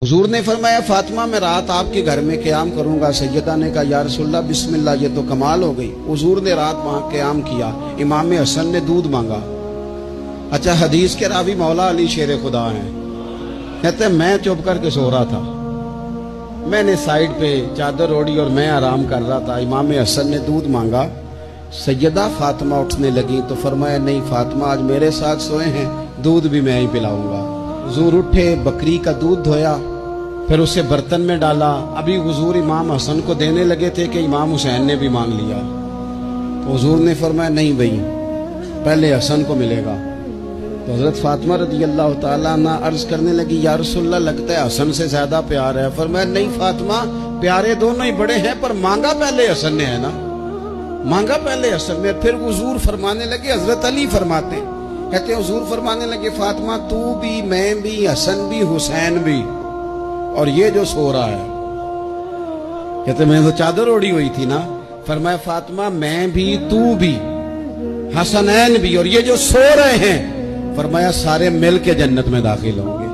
हुजूर ने फरमाया फातिमा मैं रात आपके घर में क़याम करूंगा। सैयदा ने कहा या रसूलल्लाह बिस्मिल्लाह, ये तो कमाल हो गई। हुजूर ने रात वहां क़याम किया। इमाम हसन ने दूध मांगा। अच्छा, हदीस के रावी मौला अली शेर खुदा हैं। कहते मैं चुप करके सो रहा था, मैंने साइड पे चादर ओढ़ी और मैं आराम कर रहा था। इमाम हसन ने दूध मांगा। सैयदा फातिमा उठने लगी तो फरमाया नहीं फातिमा आज मेरे साथ सोए हैं, दूध भी मैं ही पिलाऊंगा। हुजूर उठे, बकरी का दूध धोया, फिर उसे बर्तन में डाला। अभी हुजूर इमाम हसन को देने लगे थे कि इमाम हुसैन ने भी मांग लिया। तो हुजूर ने फरमाया नहीं भाई, पहले हसन को मिलेगा। तो हजरत फातिमा रदी अल्लाह ताला अन्हा अर्ज करने लगी या रसूलल्लाह लगता है हसन से ज्यादा प्यार है। फरमाया नहीं फातिमा, प्यारे दोनों ही बड़े हैं पर मांगा पहले हसन ने है ना, मांगा पहले हसन ने। फिर हुजूर फरमाने लगे, हजरत अली फरमाते, कहते हुजूर फरमाने लगे फातिमा तू भी, मैं भी, हसन भी, हुसैन भी, और ये जो सो रहा है। कहते मैं तो चादर ओढ़ी हुई थी ना। फरमाया फातिमा मैं भी, तू भी, हसनैन भी, और ये जो सो रहे हैं, फरमाया सारे मिल के जन्नत में दाखिल होंगे।